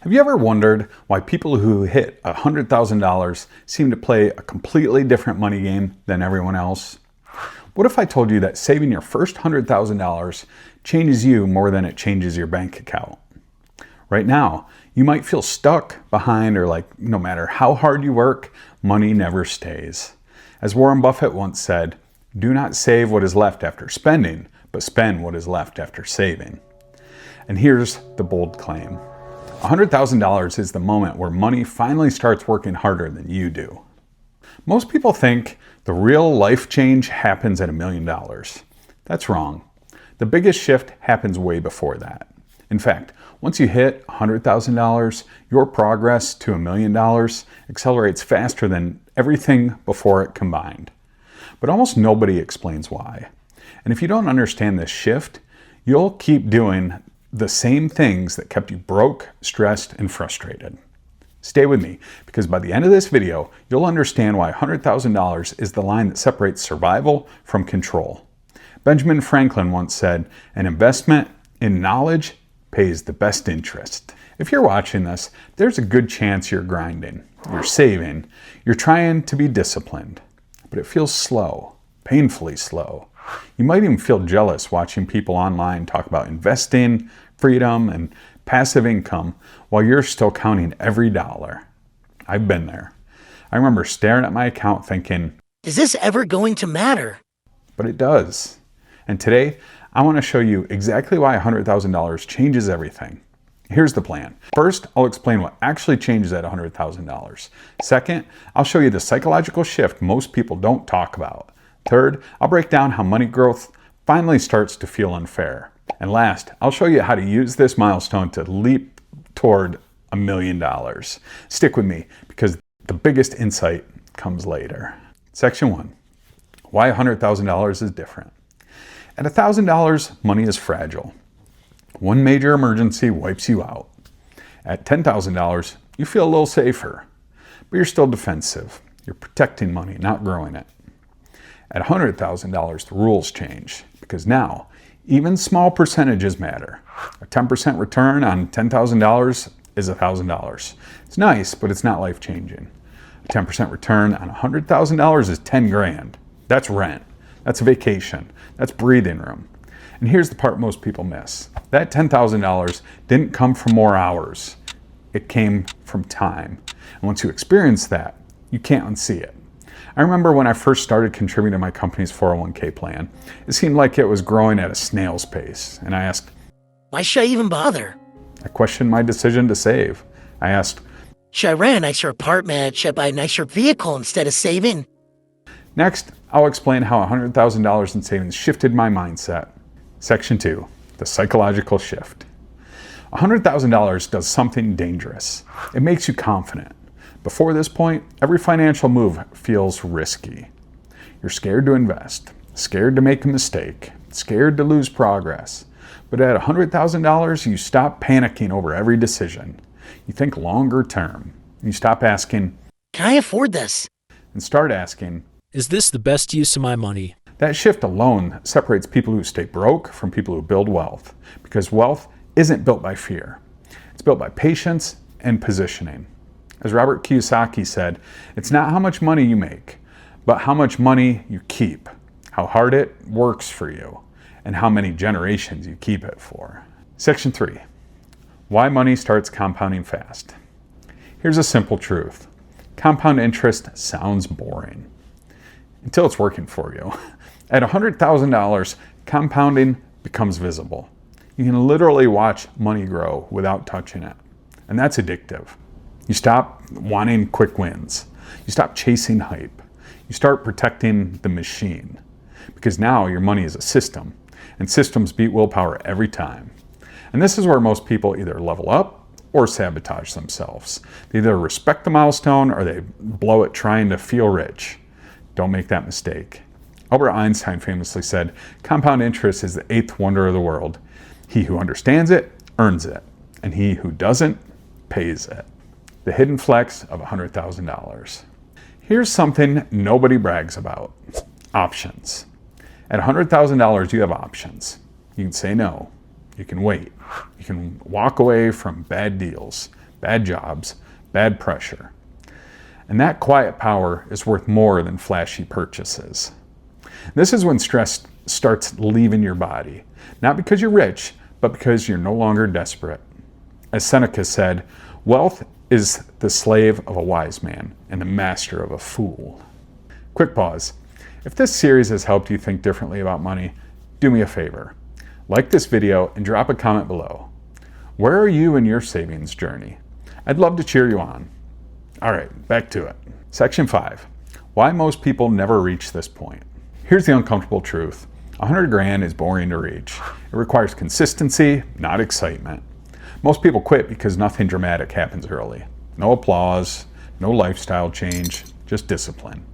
Have you ever wondered why people who hit $100,000 seem to play a completely different money game than everyone else? What if I told you that saving your first $100,000 changes you more than it changes your bank account? Right now, you might feel stuck, behind, or like no matter how hard you work, money never stays. As Warren Buffett once said, "Do not save what is left after spending, but spend what is left after saving." And here's the bold claim. $100,000 is the moment where money finally starts working harder than you do. Most people think the real life change happens at $1 million. That's wrong. The biggest shift happens way before that. In fact, once you hit $100,000, your progress to $1 million accelerates faster than everything before it combined. But almost nobody explains why. And if you don't understand this shift, you'll keep doing the same things that kept you broke, stressed, and frustrated. Stay with me, because by the end of this video, you'll understand why $100,000 is the line that separates survival from control. Benjamin Franklin once said, "An investment in knowledge pays the best interest." If you're watching this, there's a good chance you're grinding, you're saving, you're trying to be disciplined, but it feels slow, painfully slow. You might even feel jealous watching people online talk about investing, freedom, and passive income while you're still counting every dollar. I've been there. I remember staring at my account thinking, is this ever going to matter? But it does. And today, I want to show you exactly why $100,000 changes everything. Here's the plan. First, I'll explain what actually changes at $100,000. Second, I'll show you the psychological shift most people don't talk about. Third, I'll break down how money growth finally starts to feel unfair. And last, I'll show you how to use this milestone to leap toward $1 million. Stick with me, because the biggest insight comes later. Section 1, why $100,000 is different. At $1,000, money is fragile. One major emergency wipes you out. At $10,000, you feel a little safer, but you're still defensive. You're protecting money, not growing it. At $100,000, the rules change, because now even small percentages matter. A 10% return on $10,000 is $1,000. It's nice, but it's not life-changing. A 10% return on $100,000 is 10 grand. That's rent. That's a vacation. That's breathing room. And here's the part most people miss. That $10,000 didn't come from more hours. It came from time. And once you experience that, you can't unsee it. I remember when I first started contributing to my company's 401k plan, it seemed like it was growing at a snail's pace. And I asked, why should I even bother? I questioned my decision to save. I asked, should I rent a nicer apartment? Should I buy a nicer vehicle instead of saving? Next, I'll explain how $100,000 in savings shifted my mindset. Section 2, the psychological shift. $100,000 does something dangerous. It makes you confident. Before this point, every financial move feels risky. You're scared to invest, scared to make a mistake, scared to lose progress. But at $100,000, you stop panicking over every decision. You think longer term. You stop asking, can I afford this? And start asking, is this the best use of my money? That shift alone separates people who stay broke from people who build wealth, because wealth isn't built by fear. It's built by patience and positioning. As Robert Kiyosaki said, it's not how much money you make, but how much money you keep, how hard it works for you, and how many generations you keep it for. Section 3, why money starts compounding fast. Here's a simple truth. Compound interest sounds boring until it's working for you. At $100,000, compounding becomes visible. You can literally watch money grow without touching it. And that's addictive. You stop wanting quick wins. You stop chasing hype. You start protecting the machine. Because now your money is a system. And systems beat willpower every time. And this is where most people either level up or sabotage themselves. They either respect the milestone or they blow it trying to feel rich. Don't make that mistake. Albert Einstein famously said, compound interest is the eighth wonder of the world. He who understands it, earns it. And he who doesn't, pays it. The hidden flex of $100,000. Here's something nobody brags about. Options. At $100,000, you have options. You can say no. You can wait. You can walk away from bad deals. bad jobs, bad pressure. And that quiet power is worth more than flashy purchases. This is when stress starts leaving your body, not because you're rich, but because you're no longer desperate. As Seneca said, wealth is the slave of a wise man and the master of a fool. Quick pause. If this series has helped you think differently about money, do me a favor. Like this video and drop a comment below. Where are you in your savings journey? I'd love to cheer you on. All right, back to it. Section 5. Why most people never reach this point. Here's the uncomfortable truth. 100 grand is boring to reach. It requires consistency, not excitement. Most people quit because nothing dramatic happens early. No applause, no lifestyle change, just discipline.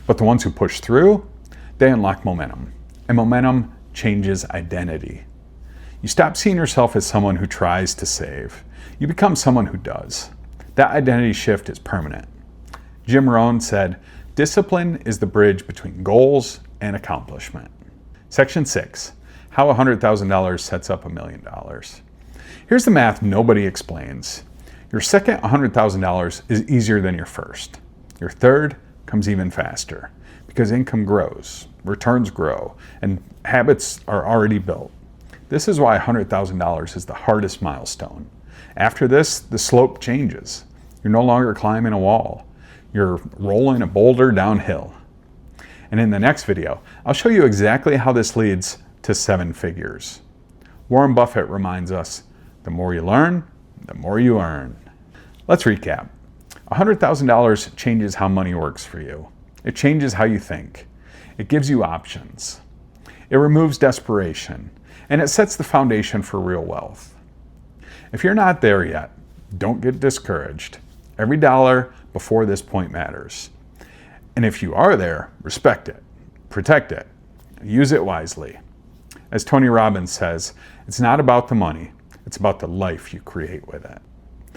But the ones who push through, they unlock momentum. And momentum changes identity. You stop seeing yourself as someone who tries to save. You become someone who does. That identity shift is permanent. Jim Rohn said, discipline is the bridge between goals and accomplishment. Section 6. How $100,000 sets up $1 million. Here's the math nobody explains. Your second $100,000 is easier than your first. Your third comes even faster because income grows, returns grow, and habits are already built. This is why $100,000 is the hardest milestone. After this, the slope changes. You're no longer climbing a wall. You're rolling a boulder downhill. And in the next video, I'll show you exactly how this leads to 7 figures. Warren Buffett reminds us, the more you learn, the more you earn. Let's recap. $100,000 changes how money works for you. It changes how you think. It gives you options. It removes desperation, and it sets the foundation for real wealth. If you're not there yet, don't get discouraged. Every dollar before this point matters. And if you are there, respect it, protect it, use it wisely. As Tony Robbins says, it's not about the money, it's about the life you create with it.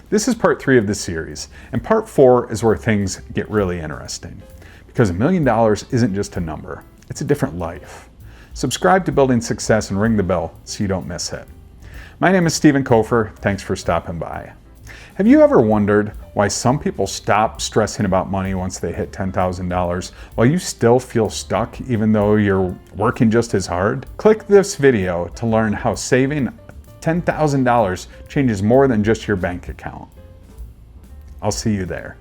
This is part 3 of the series, and part 4 is where things get really interesting. Because $1 million isn't just a number, it's a different life. Subscribe to Building Success and ring the bell so you don't miss it. My name is Stephen Kofer, thanks for stopping by. Have you ever wondered why some people stop stressing about money once they hit $10,000 while you still feel stuck even though you're working just as hard? Click this video to learn how saving $10,000 changes more than just your bank account. I'll see you there.